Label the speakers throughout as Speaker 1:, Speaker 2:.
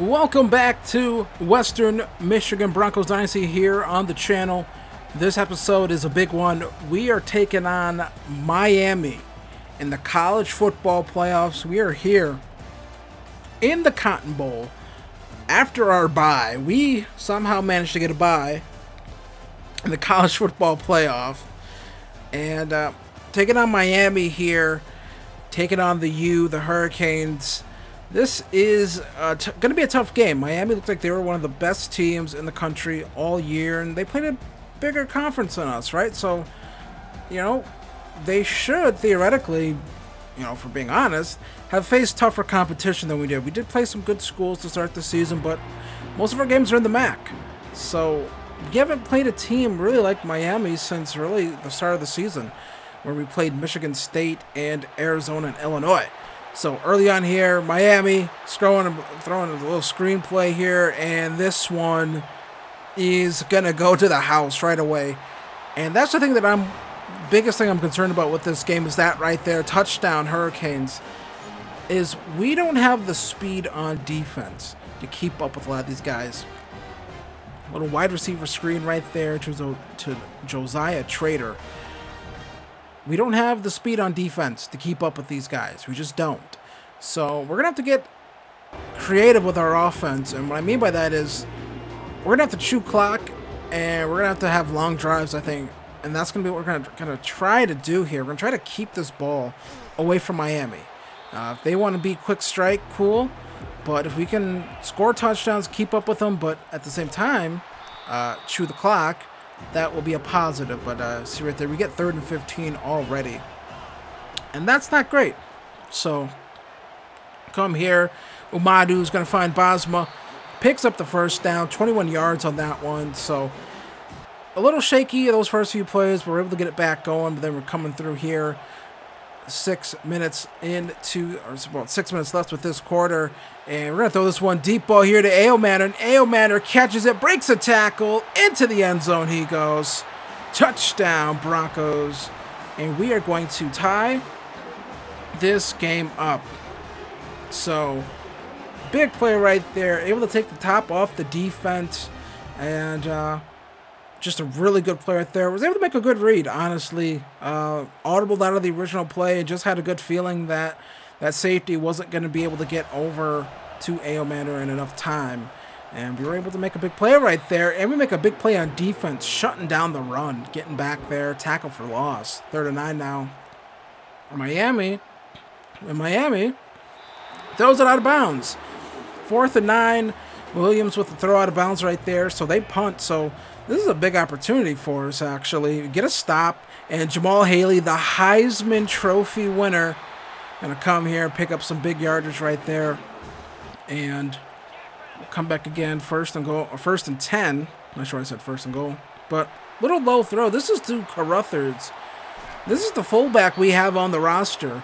Speaker 1: Welcome back to Western Michigan Broncos Dynasty here on the channel. This episode is a big one. We are taking on Miami in the college football playoffs. We are here in the Cotton Bowl after our bye. We somehow managed to get a bye in the college football playoff. And taking on Miami here, taking on the Hurricanes. This is going to be a tough game. Miami looked like they were one of the best teams in the country all year, and they played a bigger conference than us, right? So, they should theoretically, for being honest, have faced tougher competition than we did. We did play some good schools to start the season, but most of our games are in the MAC. So, we haven't played a team really like Miami since really the start of the season, where we played Michigan State and Arizona and Illinois. So early on here, Miami throwing a little screenplay here, and this one is gonna go to the house right away. And that's the thing that biggest thing I'm concerned about with this game is that right there, touchdown Hurricanes, is we don't have the speed on defense to keep up with a lot of these guys. Little wide receiver screen right there to Josiah Trader. We don't have the speed on defense to keep up with these guys. We just don't. So we're going to have to get creative with our offense. And what I mean by that is we're going to have to chew clock, and we're going to have long drives, I think. And that's going to be what we're going to try to do here. We're going to try to keep this ball away from Miami. If they want to be quick strike, cool. But if we can score touchdowns, keep up with them, but at the same time, chew the clock, that will be a positive. But see right there, we get 3rd and 15 already. And that's not great. So, come here. Umadu's going to find Bosma. Picks up the first down, 21 yards on that one. So, a little shaky those first few plays. We're able to get it back going, but then we're coming through here. 6 minutes about 6 minutes left with this quarter. And we're going to throw this one deep ball here to Ayomatter. And Ayomatter catches it, breaks a tackle, into the end zone he goes. Touchdown, Broncos. And we are going to tie this game up. So, big play right there. Able to take the top off the defense. And just a really good play right there. Was able to make a good read, honestly. Audible out of the original play and just had a good feeling that that safety wasn't going to be able to get over to Ayomatter in enough time. And we were able to make a big play right there. And we make a big play on defense, shutting down the run, getting back there, tackle for loss. 3rd and 9 now. Miami throws it out of bounds. 4th and 9. Williams with the throw out of bounds right there. So they punt. So this is a big opportunity for us, actually. Get a stop. And Jamal Haley, the Heisman Trophy winner, going to come here and pick up some big yardage right there. And we'll come back again. 1st and 10. Not sure I said 1st and goal. But little low throw. This is to Carruthers. This is the fullback we have on the roster.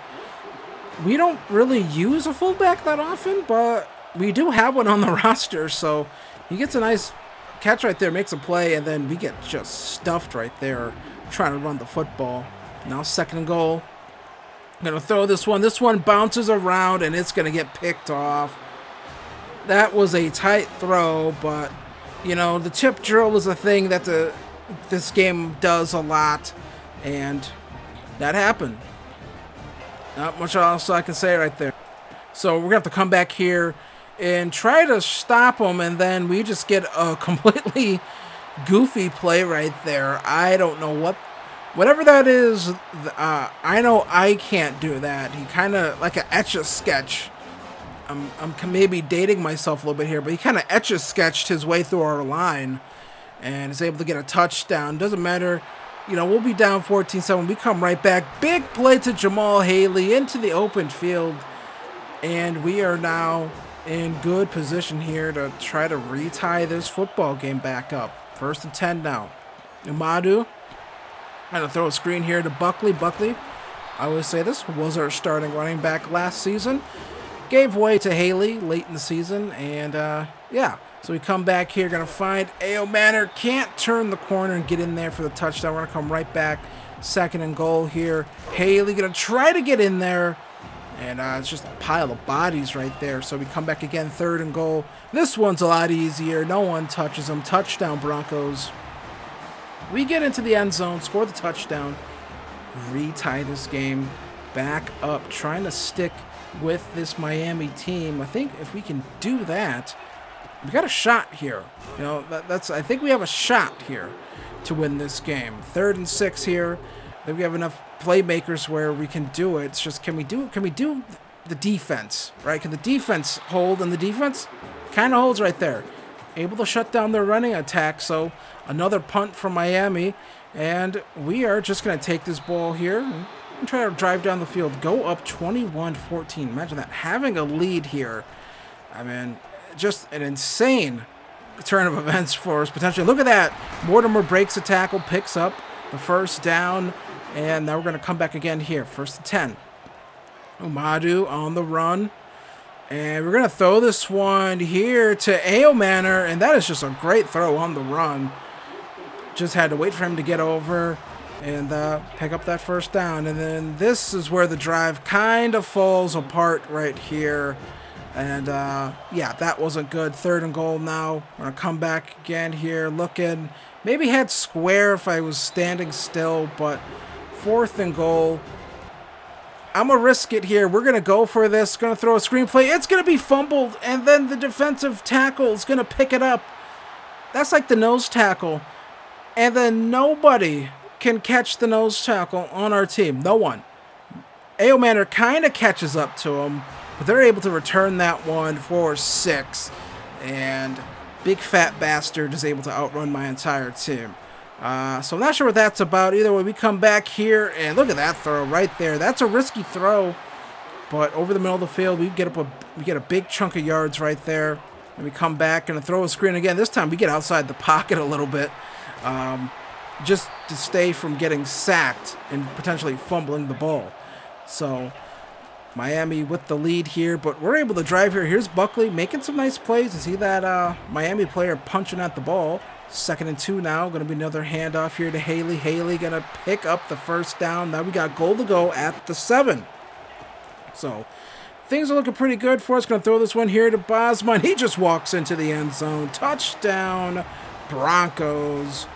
Speaker 1: We don't really use a fullback that often, but we do have one on the roster. So he gets a nice catch right there, makes a play, and then we get just stuffed right there trying to run the football. Now 2nd and goal. I'm going to throw this one. This one bounces around, and it's going to get picked off. That was a tight throw, but, the chip drill is a thing that this game does a lot, and that happened. Not much else I can say right there. So we're going to have to come back here and try to stop them, and then we just get a completely goofy play right there. I don't know whatever that is. I know I can't do that. He kind of like an Etch-a-Sketch. I'm maybe dating myself a little bit here, but he kind of Etch-a-Sketched his way through our line and is able to get a touchdown. Doesn't matter. We'll be down 14-7. We come right back. Big play to Jamal Haley into the open field, and we are now in good position here to try to retie this football game back up. 1st and 10 now. Umadu. I'm going to throw a screen here to Buckley. I always say this was our starting running back last season. Gave way to Haley late in the season. And, so we come back here. Going to find Ayomatter. Can't turn the corner and get in there for the touchdown. We're going to come right back. 2nd and goal here. Haley going to try to get in there. And it's just a pile of bodies right there. So we come back again, 3rd and goal. This one's a lot easier. No one touches them. Touchdown, Broncos. We get into the end zone, score the touchdown, retie this game, back up, trying to stick with this Miami team. I think if we can do that, we got a shot here. You know, I think we have a shot here to win this game. 3rd and 6 here. I think we have enough playmakers where we can do it. It's just, can we do the defense, right? Can the defense hold? And the defense kind of holds right there. Able to shut down their running attack. So another punt from Miami. And we are just going to take this ball here and try to drive down the field. Go up 21-14. Imagine that. Having a lead here. I mean, just an insane turn of events for us potentially. Look at that. Mortimer breaks a tackle, picks up the first down. And now we're going to come back again here. 1st and 10. Umadu on the run. And we're going to throw this one here to Aomanor. And that is just a great throw on the run. Just had to wait for him to get over and pick up that first down. And then this is where the drive kind of falls apart right here. And, yeah, that wasn't good. 3rd and goal now. We're going to come back again here looking. Maybe head square if I was standing still, but 4th and goal. I'm going to risk it here. We're going to go for this. Going to throw a screenplay. It's going to be fumbled, and then the defensive tackle is going to pick it up. That's like the nose tackle. And then nobody can catch the nose tackle on our team. No one. Aomanor kind of catches up to him, but they're able to return that one for 6. And big fat bastard is able to outrun my entire team. So I'm not sure what that's about. Either way, we come back here, and look at that throw right there. That's a risky throw, but over the middle of the field, we get a big chunk of yards right there. And we come back and throw a screen again. This time we get outside the pocket a little bit, just to stay from getting sacked and potentially fumbling the ball. So Miami with the lead here, but we're able to drive here. Here's Buckley making some nice plays. You see that Miami player punching at the ball. 2nd and 2 now. Going to be another handoff here to Haley. Haley going to pick up the first down. Now we got goal to go at the 7. So things are looking pretty good for us. Going to throw this one here to Bosma, and he just walks into the end zone. Touchdown, Broncos.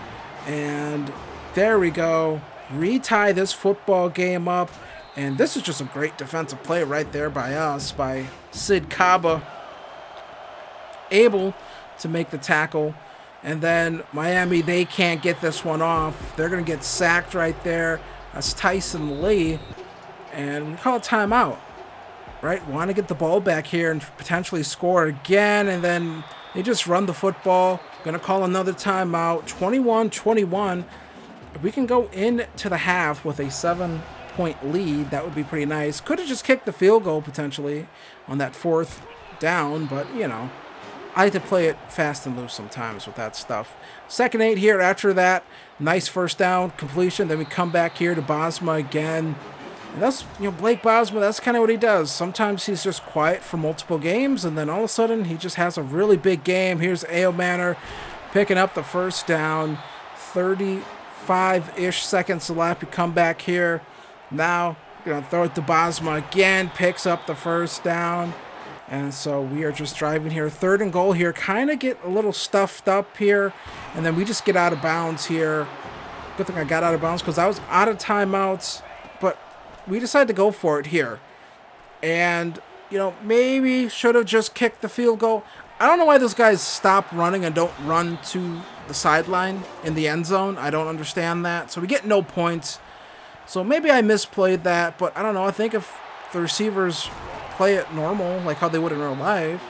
Speaker 1: And there we go. Retie this football game up. And this is just a great defensive play right there by us, by Sid Kaba. Able to make the tackle. And then Miami, they can't get this one off. They're going to get sacked right there. That's Tyson Lee. And we call it timeout. Right? Want to get the ball back here and potentially score again. And then they just run the football. Going to call another timeout. 21-21. If we can go into the half with a 7-point lead, that would be pretty nice. Could have just kicked the field goal potentially on that 4th down. But, you know, I like to play it fast and loose sometimes with that stuff. 2nd 8 here after that. Nice first down completion. Then we come back here to Bosma again. And that's, you know, Blake Bosma, that's kind of what he does. Sometimes he's just quiet for multiple games, and then all of a sudden he just has a really big game. Here's Aomanor picking up the first down. 35-ish seconds left. We come back here. Now we're going to throw it to Bosma again. Picks up the first down. And so we are just driving here. 3rd and goal here. Kind of get a little stuffed up here. And then we just get out of bounds here. Good thing I got out of bounds because I was out of timeouts. But we decided to go for it here. And, you know, maybe should have just kicked the field goal. I don't know why those guys stop running and don't run to the sideline in the end zone. I don't understand that. So we get no points. So maybe I misplayed that. But I don't know. I think if the receivers play it normal, like how they would in real life,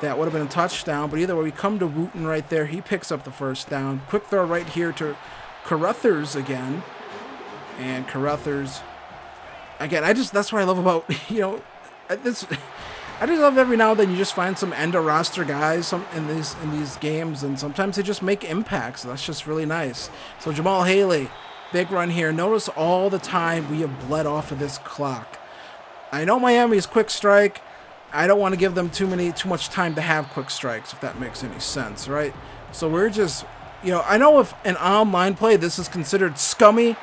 Speaker 1: that would have been a touchdown. But either way, we come to Wooten right there. He picks up the first down. Quick throw right here to Carruthers again. And Carruthers, again, that's what I love about, you know, this. I just love every now and then you just find some end-of-roster guys in these games, and sometimes they just make impacts. That's just really nice. So Jamal Haley, big run here. Notice all the time we have bled off of this clock. I know Miami's quick strike. I don't want to give them too much time to have quick strikes, if that makes any sense, right? So we're just, you know, I know if an online play this is considered scummy,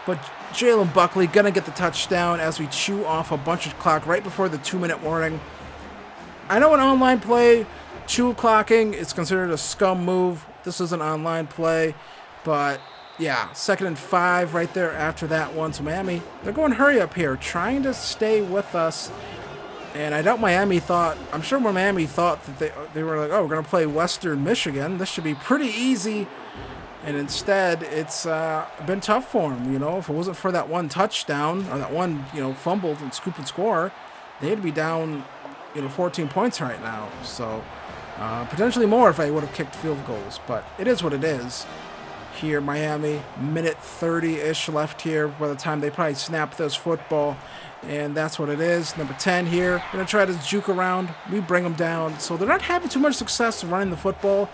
Speaker 1: but Jalen Buckley going to get the touchdown as we chew off a bunch of clock right before the 2-minute warning. I know an online play, chew clocking is considered a scum move. This is an online play, but yeah, 2nd and 5 right there after that one. So Miami, they're going hurry up here, trying to stay with us. And I doubt Miami thought, I'm sure Miami thought that they were like, oh, we're going to play Western Michigan. This should be pretty easy. And instead, it's been tough for them. You know, if it wasn't for that one touchdown or that one, fumbled and scoop and score, they'd be down, 14 points right now. So potentially more if I would have kicked field goals. But it is what it is. Here, Miami, minute 30-ish left here by the time they probably snap this football. And that's what it is. Number 10 here. Going to try to juke around. We bring them down. So they're not having too much success running the football.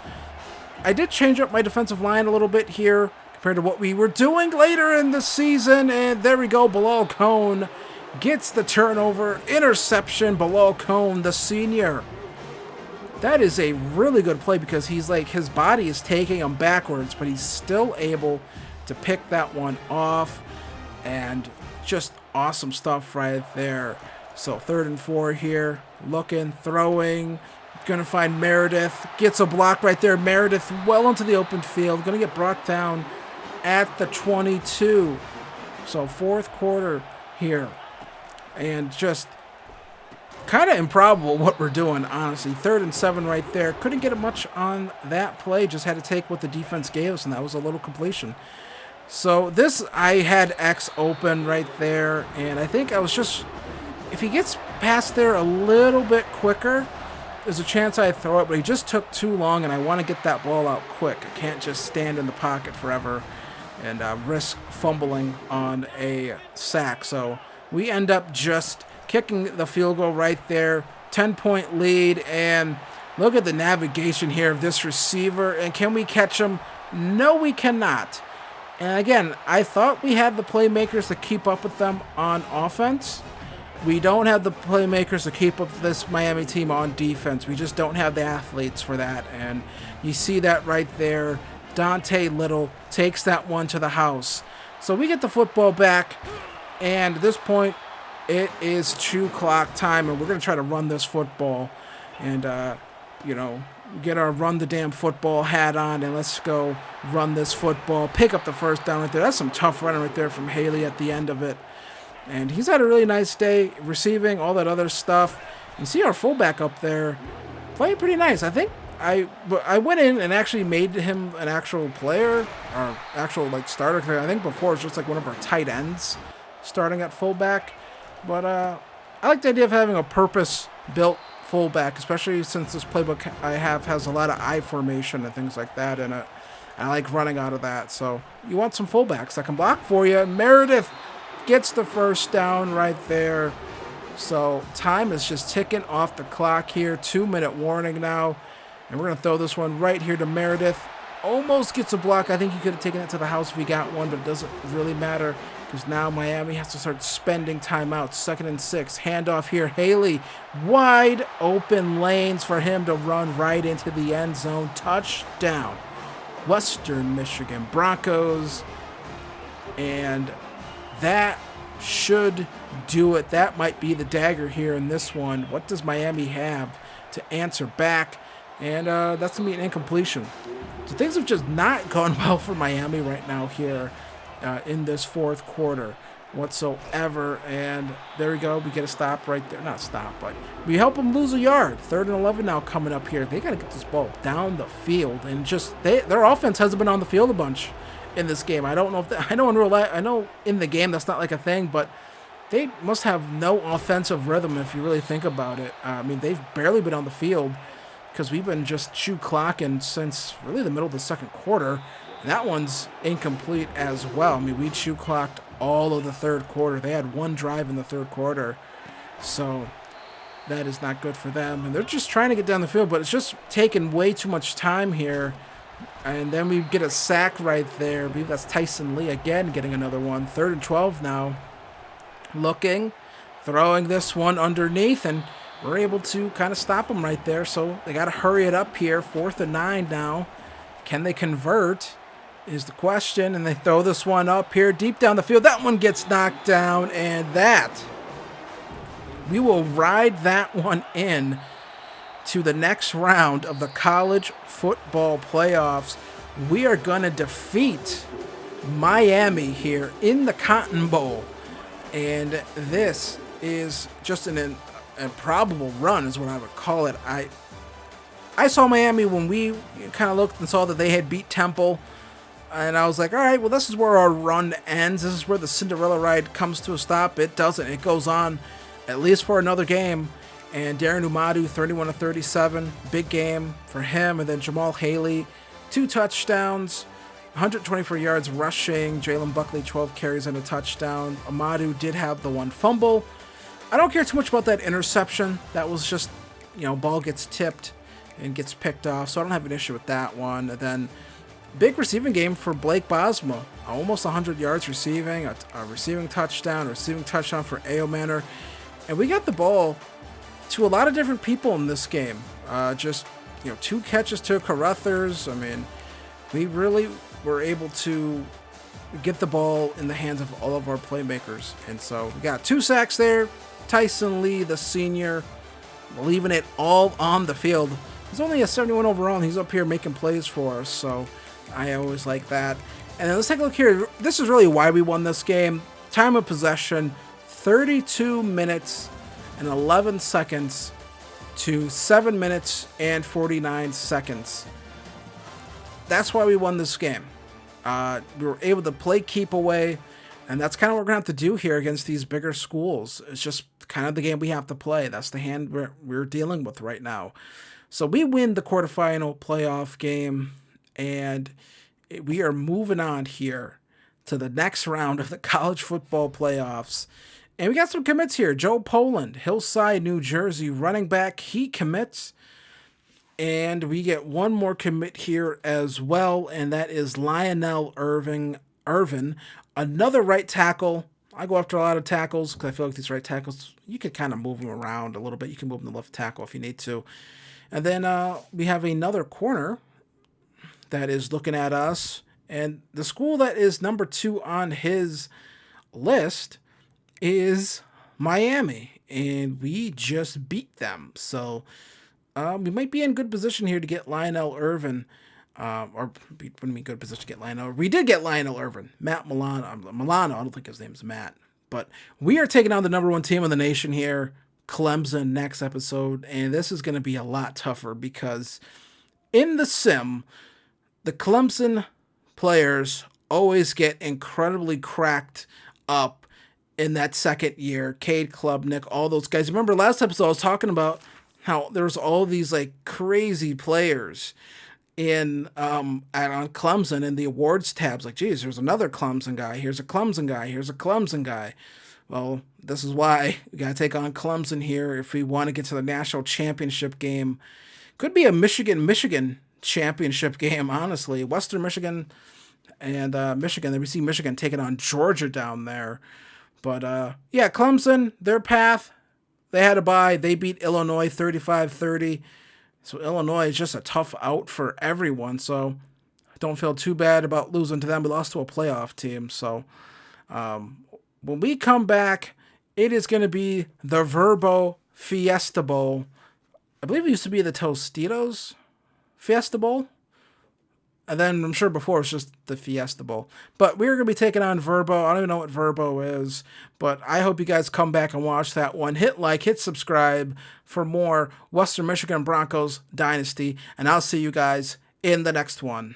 Speaker 1: I did change up my defensive line a little bit here compared to what we were doing later in the season. And there we go. Bilal Cone gets the turnover. Interception. Bilal Cone, the senior. That is a really good play because he's like, his body is taking him backwards, but he's still able to pick that one off. And just awesome stuff right there. So 3rd and 4 here. Looking, throwing. Going to find Meredith. Gets a block right there. Meredith well into the open field. Going to get brought down at the 22. So 4th quarter here. And just kind of improbable what we're doing, honestly. 3rd and 7 right there. Couldn't get much on that play. Just had to take what the defense gave us, and that was a little completion. So this, I had X open right there, and I think I was just, if he gets past there a little bit quicker, there's a chance I'd throw it, but he just took too long, and I want to get that ball out quick. I can't just stand in the pocket forever and risk fumbling on a sack. So we end up just kicking the field goal right there, 10-point lead, and look at the navigation here of this receiver, and can we catch him? No, we cannot. And again, I thought we had the playmakers to keep up with them on offense. We don't have the playmakers to keep up with this Miami team on defense. We just don't have the athletes for that. And you see that right there. Dante Little takes that one to the house. So we get the football back. And at this point, it is 2 clock time. And we're going to try to run this football. And, get our run the damn football hat on, and let's go run this football. Pick up the first down right there. That's some tough running right there from Haley at the end of it. And he's had a really nice day receiving, all that other stuff. You see our fullback up there playing pretty nice. I think I went in and actually made him an actual player, or actual starter. I think before it was just like one of our tight ends starting at fullback. But I like the idea of having a purpose-built fullback, especially since this playbook I have has a lot of I formation and things like that in it. I like running out of that. So you want some fullbacks that can block for you. Meredith gets the first down right there. So time is just ticking off the clock here. 2-minute warning now. And we're going to throw this one right here to Meredith. Almost gets a block. I think he could have taken it to the house if he got one, but it doesn't really matter because now Miami has to start spending timeouts. 2nd and 6. Handoff here. Haley, wide open lanes for him to run right into the end zone. Touchdown. Western Michigan Broncos. And that should do it. That might be the dagger here in this one. What does Miami have to answer back? And that's going to be an incompletion. So things have just not gone well for Miami right now here in this 4th quarter whatsoever. And there we go. We get a stop right there. Not stop, but we help them lose a yard. 3rd and 11 now coming up here. They got to get this ball down the field. And just their offense hasn't been on the field a bunch in this game. I don't know if I know in real life, I know in the game that's not like a thing, but they must have no offensive rhythm if you really think about it. I mean, they've barely been on the field because we've been just chew clocking since really the middle of the 2nd quarter. And that one's incomplete as well. I mean, we chew clocked all of the 3rd quarter. They had one drive in the 3rd quarter. So that is not good for them. And they're just trying to get down the field, but it's just taking way too much time here. And then we get a sack right there. I believe that's Tyson Lee again getting another one. 3rd and 12 now. Looking, throwing this one underneath, and we're able to kind of stop them right there. So they got to hurry it up here. 4th and 9 now. Can they convert? is the question. And they throw this one up here deep down the field. That one gets knocked down, and we will ride that one in to the next round of the college football playoffs. We are going to defeat Miami here in the Cotton Bowl. And this is just an improbable run is what I would call it. I saw Miami when we kind of looked and saw that they had beat Temple. And I was like, all right, well, this is where our run ends. This is where the Cinderella ride comes to a stop. It doesn't. It goes on at least for another game. And Darren Umadu, 31-37, big game for him. And then Jamal Haley, 2 touchdowns, 124 yards rushing. Jalen Buckley, 12 carries and a touchdown. Umadu did have the 1 fumble. I don't care too much about that interception. That was just, ball gets tipped and gets picked off. So I don't have an issue with that one. And then big receiving game for Blake Bosma. Almost 100 yards receiving, a receiving touchdown for Ao Manor. And we got the ball to a lot of different people in this game. 2 catches to Carruthers. I mean, we really were able to get the ball in the hands of all of our playmakers. And so we got 2 sacks there. Tyson Lee, the senior, leaving it all on the field. He's only a 71 overall, and he's up here making plays for us. So I always like that. And then let's take a look here. This is really why we won this game. Time of possession, 32 minutes and 11 seconds to 7 minutes and 49 seconds. That's why we won this game. We were able to play keep away, and that's kind of what we're going to have to do here against these bigger schools. It's just kind of the game we have to play. That's the hand we're dealing with right now. So we win the quarterfinal playoff game, and we are moving on here to the next round of the college football playoffs. And we got some commits here. Joe Poland, Hillside, New Jersey, running back. He commits. And we get one more commit here as well, and that is Lionel Irvin, another right tackle. I go after a lot of tackles because I feel like these right tackles, you could kind of move them around a little bit. You can move them to left tackle if you need to. And then we have another corner that is looking at us. And the school that is number 2 on his list is Miami, and we just beat them. So we might be in good position here to get Lionel Irvin, or we wouldn't be in good position to get Lionel. We did get Lionel Irvin, Matt Milano. I don't think his name's Matt, but we are taking on the number 1 team in the nation here, Clemson, next episode, and this is going to be a lot tougher because in the sim, the Clemson players always get incredibly cracked up in that second year. Cade Klubnik, all those guys. Remember last episode I was talking about how there's all these like crazy players in on Clemson in the awards tabs. Like, geez, there's another Clemson guy. Here's a Clemson guy. Here's a Clemson guy. Well, this is why we got to take on Clemson here if we want to get to the national championship game. Could be a Michigan championship game, honestly. Western Michigan and Michigan. Then we see Michigan taking on Georgia down there. But, yeah, Clemson, their path, they had a bye. They beat Illinois 35-30. So Illinois is just a tough out for everyone. So I don't feel too bad about losing to them. We lost to a playoff team. So when we come back, it is going to be the Verbo Fiesta Bowl. I believe it used to be the Tostitos Fiesta Bowl. And then I'm sure before it's just the Fiesta Bowl. But we're going to be taking on Verbo. I don't even know what Verbo is. But I hope you guys come back and watch that one. Hit like, hit subscribe for more Western Michigan Broncos Dynasty. And I'll see you guys in the next one.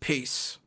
Speaker 1: Peace.